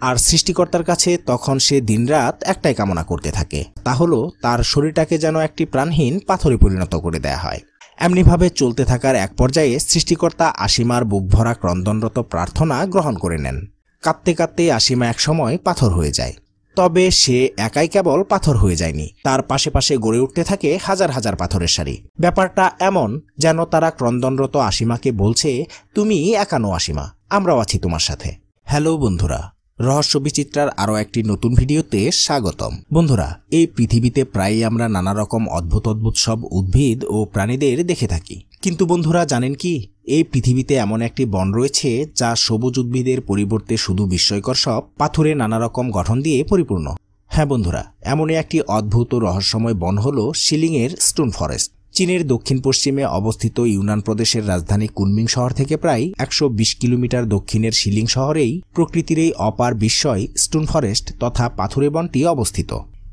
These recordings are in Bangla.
আর সৃষ্টিকর্তার কাছে তখন সে দিনরাত একটাই কামনা করতে থাকে, তা হলো তার শরীরটাকে যেন একটি প্রাণহীন পাথরে পরিণত করে দেয়া হয়। এমনিভাবে চলতে থাকার এক পর্যায়ে সৃষ্টিকর্তা আসিমার বুক ভরা ক্রন্দনরত প্রার্থনা গ্রহণ করে নেন। কাঁদতে কাঁদতে আসিমা একসময় পাথর হয়ে যায়। তবে সে একাই কেবল পাথর হয়ে যায়নি, তার পাশে পাশে গড়ে উঠতে থাকে হাজার হাজার পাথরের সারি। ব্যাপারটা এমন যেন তারা ক্রন্দনরত আসিমাকে বলছে, তুমি একা নও আসিমা, আমরাও আছি তোমার সাথে। হ্যালো বন্ধুরা, রহস্য বিচিত্রার আরও একটি নতুন ভিডিওতে স্বাগতম। বন্ধুরা, এই পৃথিবীতে প্রায়ই আমরা নানা রকম অদ্ভুত অদ্ভুত সব উদ্ভিদ ও প্রাণীদের দেখে থাকি, কিন্তু বন্ধুরা জানেন কি, এই পৃথিবীতে এমন একটি বন রয়েছে যা সবুজ উদ্ভিদের পরিবর্তে শুধু বিস্ময়কর সব পাথুরে নানা রকম গঠন দিয়ে পরিপূর্ণ। হ্যাঁ বন্ধুরা, এমনই একটি অদ্ভুত ও রহস্যময় বন হল শিলিংয়ের স্টোন ফরেস্ট। চীনের দক্ষিণ পশ্চিমে অবস্থিত ইউনান প্রদেশের রাজধানী কুনমিং শহর থেকে প্রায় ১২০ কিলোমিটার দক্ষিণের শিলিং শহরেই প্রকৃতির এই অপার বিস্ময় স্টোন ফরেস্ট তথা পাথুরে বনটি অবস্থিত।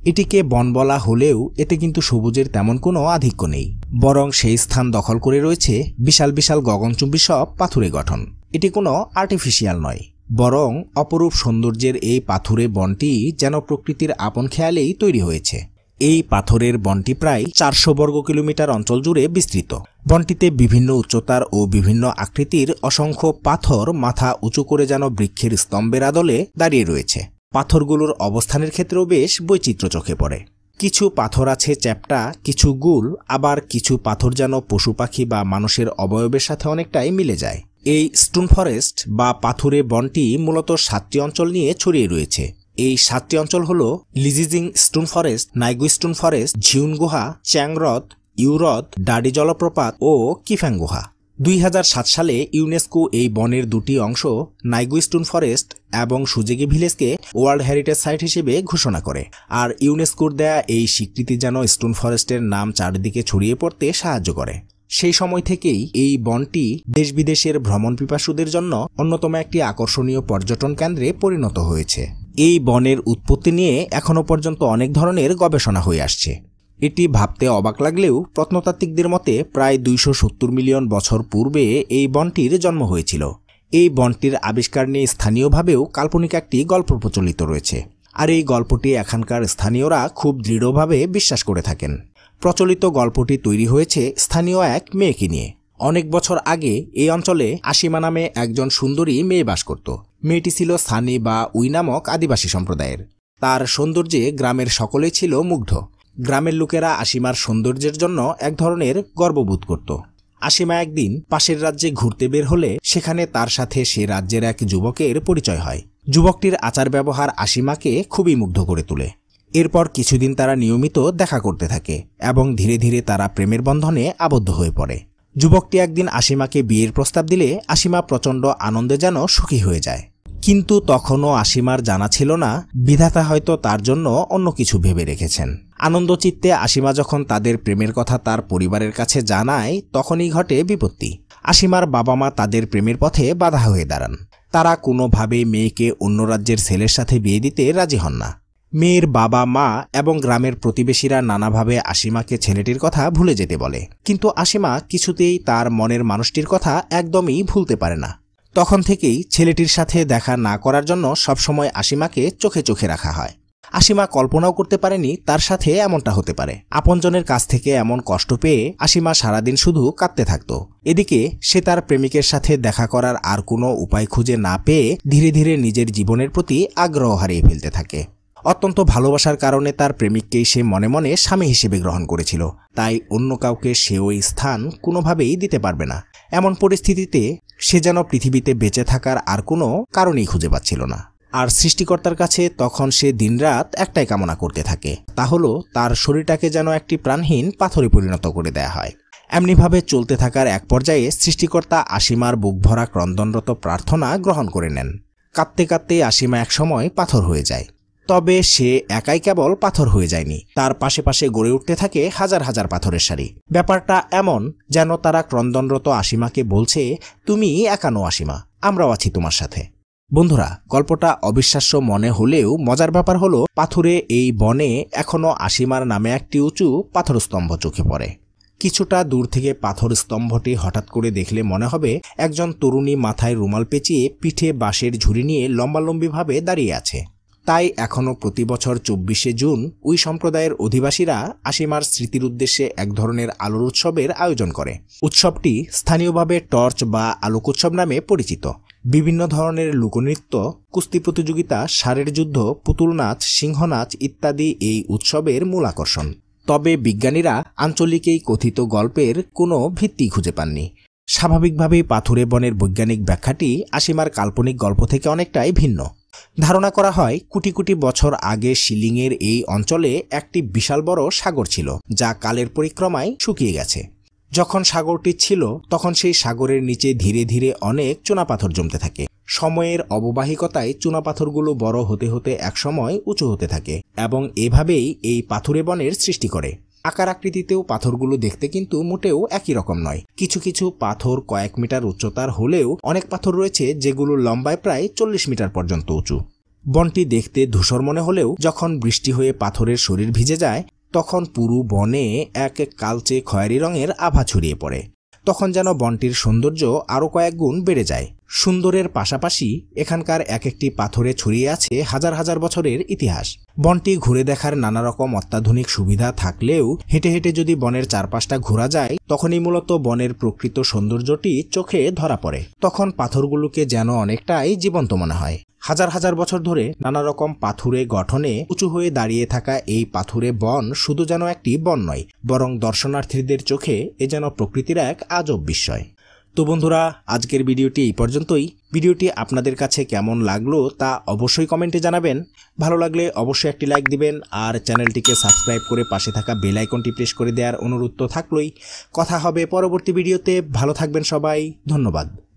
এটিকে বন বলা হলেও এতে কিন্তু সবুজের তেমন কোনো আধিক্য নেই, বরং সেই স্থান দখল করে রয়েছে বিশাল বিশাল গগনচুম্বী সব পাথুরে গঠন। এটি কোনো আর্টিফিশিয়াল নয়, বরং অপরূপ সৌন্দর্যের এই পাথুরে বনটি যেন প্রকৃতির আপন খেয়ালেই তৈরি হয়েছে। এই পাথরের বনটি প্রায় ৪০০ বর্গ কিলোমিটার অঞ্চল জুড়ে বিস্তৃত। বনটিতে বিভিন্ন উচ্চতার ও বিভিন্ন আকৃতির অসংখ্য পাথর মাথা উঁচু করে যেন বৃক্ষের স্তম্ভের আদলে দাঁড়িয়ে রয়েছে। পাথরগুলোর অবস্থানের ক্ষেত্রেও বেশ বৈচিত্র্য চোখে পড়ে। কিছু পাথর আছে চ্যাপ্টা, কিছু গুল, আবার কিছু পাথর যেন পশু পাখি বা মানুষের অবয়বের সাথে অনেকটাই মিলে যায়। এই স্টোন ফরেস্ট বা পাথুরে বনটি মূলত ৭টি অঞ্চল নিয়ে ছড়িয়ে রয়েছে। এই ৭টি অঞ্চল হল লিজিজিং স্টোন ফরেস্ট, নাইগু স্টোন ফরেস্ট, ঝিউন গুহা, চ্যাংহ্রদ, ইউহ্রদ, ডাডি জলপ্রপাত ও কিফ্যাং গুহা। ২০০৭ সালে ইউনেস্কো এই বনের দুটি অংশ নাইগু স্টোন ফরেস্ট এবং সুজেগি ভিলেজকে ওয়ার্ল্ড হেরিটেজ সাইট হিসেবে ঘোষণা করে। আর ইউনেস্কোর দেয়া এই স্বীকৃতি যেন স্টোন ফরেস্টের নাম চারদিকে ছড়িয়ে পড়তে সাহায্য করে। সেই সময় থেকেই এই বনটি দেশ বিদেশের ভ্রমণ পিপাসুদের জন্য অন্যতম একটি আকর্ষণীয় পর্যটন কেন্দ্রে পরিণত হয়েছে। এই বনের উৎপত্তি নিয়ে এখনও পর্যন্ত অনেক ধরনের গবেষণা হয়ে আসছে। এটি ভাবতে অবাক লাগলেও প্রত্নতাত্ত্বিকদের মতে প্রায় ২৭০ মিলিয়ন বছর পূর্বে এই বনটির জন্ম হয়েছিল। এই বনটির আবিষ্কার নিয়ে স্থানীয়ভাবেও কাল্পনিক একটি গল্প প্রচলিত রয়েছে, আর এই গল্পটি এখানকার স্থানীয়রা খুব দৃঢ়ভাবে বিশ্বাস করে থাকেন। প্রচলিত গল্পটি তৈরি হয়েছে স্থানীয় এক মেয়েকে নিয়ে। অনেক বছর আগে এই অঞ্চলে আসিমা নামে একজন সুন্দরী মেয়ে বাস করত। মেয়েটি ছিল সানি বা উই নামক আদিবাসী সম্প্রদায়ের। তার সৌন্দর্যে গ্রামের সকলেই ছিল মুগ্ধ। গ্রামের লোকেরা আসিমার সৌন্দর্যের জন্য এক ধরনের গর্ববোধ করত। আসিমা একদিন পাশের রাজ্যে ঘুরতে বের হলে সেখানে তার সাথে সে রাজ্যের এক যুবকের পরিচয় হয়। যুবকটির আচার ব্যবহার আসিমাকে খুবই মুগ্ধ করে তোলে। এরপর কিছুদিন তারা নিয়মিত দেখা করতে থাকে এবং ধীরে ধীরে তারা প্রেমের বন্ধনে আবদ্ধ হয়ে পড়ে। যুবকটি একদিন আসিমাকে বিয়ের প্রস্তাব দিলে আসিমা প্রচণ্ড আনন্দে যেন সুখী হয়ে যায়। কিন্তু তখনও আসিমার জানা ছিল না বিধাতা হয়তো তার জন্য অন্য কিছু ভেবে রেখেছেন। আনন্দচিত্তে আসিমা যখন তাদের প্রেমের কথা তার পরিবারের কাছে জানায়, তখনই ঘটে বিপত্তি। আসিমার বাবা মা তাদের প্রেমের পথে বাধা হয়ে দাঁড়ান। তারা কোনোভাবেই মেয়েকে অন্য রাজ্যের ছেলের সাথে বিয়ে দিতে রাজি হন না। মেয়ের বাবা মা এবং গ্রামের প্রতিবেশীরা নানাভাবে আসিমাকে ছেলেটির কথা ভুলে যেতে বলে, কিন্তু আসিমা কিছুতেই তার মনের মানুষটির কথা একদমই ভুলতে পারে না। তখন থেকেই ছেলেটির সাথে দেখা না করার জন্য সবসময় আসিমাকে চোখে চোখে রাখা হয়। আসিমা কল্পনাও করতে পারেনি তার সাথে এমনটা হতে পারে। আপনজনের কাছ থেকে এমন কষ্ট পেয়ে আসিমা সারাদিন শুধু কাঁদতে থাকত। এদিকে সে তার প্রেমিকের সাথে দেখা করার আর কোনো উপায় খুঁজে না পেয়ে ধীরে ধীরে নিজের জীবনের প্রতি আগ্রহ হারিয়ে ফেলতে থাকে। অত্যন্ত ভালোবাসার কারণে তার প্রেমিককেই সে মনে মনে স্বামী হিসেবে গ্রহণ করেছিল, তাই অন্য কাউকে সে ওই স্থান কোনোভাবেই দিতে পারবে না। এমন পরিস্থিতিতে সে যেন পৃথিবীতে বেঁচে থাকার আর কোনো কারণই খুঁজে পাচ্ছিল না। আর সৃষ্টিকর্তার কাছে তখন সে দিনরাত একটাই কামনা করতে থাকে, তা হলো তার শরীরটাকে যেন একটি প্রাণহীন পাথরে পরিণত করে দেয়া হয়। এমনিভাবে চলতে থাকার এক পর্যায়ে সৃষ্টিকর্তা আসিমার বুক ভরা ক্রন্দনরত প্রার্থনা গ্রহণ করে নেন। কাঁদতে কাঁদতে আসিমা একসময় পাথর হয়ে যায়। তবে সে একাই কেবল পাথর হয়ে যায়নি, তার পাশে পাশে গড়ে উঠতে থাকে হাজার হাজার পাথরের সারি। ব্যাপারটা এমন যেন তারা ক্রন্দনরত আসিমাকে বলছে, তুমি একা নও আসিমা, আমরাও আছি তোমার সাথে। বন্ধুরা, গল্পটা অবিশ্বাস্য মনে হলেও মজার ব্যাপার হলো পাথুরে এই বনে এখনো আসিমার নামে একটি উঁচু পাথরস্তম্ভ চোখে পড়ে। কিছুটা দূর থেকে পাথর স্তম্ভটি হঠাৎ করে দেখলে মনে হবে একজন তরুণী মাথায় রুমাল পেঁচিয়ে পিঠে বাঁশের ঝুড়ি নিয়ে লম্বালম্বিভাবে দাঁড়িয়ে আছে। তাই এখনও প্রতি বছর 24শে জুন ওই সম্প্রদায়ের অধিবাসীরা আশিমার স্মৃতির উদ্দেশ্যে এক ধরনের আলোর উৎসবের আয়োজন করে। উৎসবটি স্থানীয়ভাবে টর্চ বা আলোক উৎসব নামে পরিচিত। বিভিন্ন ধরনের লোকনৃত্য, কুস্তি প্রতিযোগিতা, ষাঁড়ের যুদ্ধ, পুতুল নাচ, সিংহনাচ ইত্যাদি এই উৎসবের মূল আকর্ষণ। তবে বিজ্ঞানীরা আঞ্চলিক এই কথিত গল্পের কোনো ভিত্তি খুঁজে পাননি। স্বাভাবিকভাবেই পাথুরে বনের বৈজ্ঞানিক ব্যাখ্যাটি আশিমার কাল্পনিক গল্প থেকে অনেকটাই ভিন্ন। ধারণা করা হয় কোটি কোটি বছর আগে শিলিংয়ের এই অঞ্চলে একটি বিশাল বড় সাগর ছিল, যা কালের পরিক্রমায় শুকিয়ে গেছে। যখন সাগরটি ছিল তখন সেই সাগরের নিচে ধীরে ধীরে অনেক চুনাপাথর জমতে থাকে। সময়ের অববাহিকতায় চুনাপাথরগুলো বড় হতে হতে একসময় উঁচু হতে থাকে এবং এভাবেই এই পাথুরে বনের সৃষ্টি করে। আকার আকৃতিতেও পাথরগুলো দেখতে কিন্তু মোটেও একই রকম নয়। কিছু কিছু পাথর কয়েক মিটার উচ্চতার হলেও অনেক পাথর রয়েছে যেগুলো লম্বায় প্রায় 40 মিটার পর্যন্ত উঁচু। বনটি দেখতে ধূসর মনে হলেও যখন বৃষ্টি হয়ে পাথরের শরীর ভিজে যায় তখন পুরো বনে এক কালচে খয়েরি রঙের আভা ছড়িয়ে পড়ে। তখন যেন বনটির সৌন্দর্য আরও কয়েক গুণ বেড়ে যায়। সুন্দরের পাশাপাশি এখানকার এক একটি পাথরে ছড়িয়ে আছে হাজার হাজার বছরের ইতিহাস। বনটি ঘুরে দেখার নানা রকম অত্যাধুনিক সুবিধা থাকলেও হেঁটে হেঁটে যদি বনের চারপাশটা ঘোরা যায় তখনই মূলত বনের প্রকৃত সৌন্দর্যটি চোখে ধরা পড়ে। তখন পাথরগুলোকে যেন অনেকটাই জীবন্ত মনে হয়। হাজার হাজার বছর ধরে নানা রকম পাথুরে গঠনে উঁচু হয়ে দাঁড়িয়ে থাকা এই পাথুরে বন শুধু যেন একটি বন নয়, বরং দর্শনার্থীদের চোখে এ যেন প্রকৃতির এক আজব বিস্ময়। তো বন্ধুরা, আজকের ভিডিওটি এই পর্যন্তই। ভিডিওটি আপনাদের কাছে কেমন লাগলো তা অবশ্যই কমেন্টে জানাবেন। ভালো লাগলে অবশ্যই একটি লাইক দিবেন আর চ্যানেলটিকে সাবস্ক্রাইব করে পাশে থাকা বেল আইকনটি প্রেস করে দেওয়ার অনুরোধ তো থাকলোই। কথা হবে পরবর্তী ভিডিওতে। ভালো থাকবেন সবাই, ধন্যবাদ।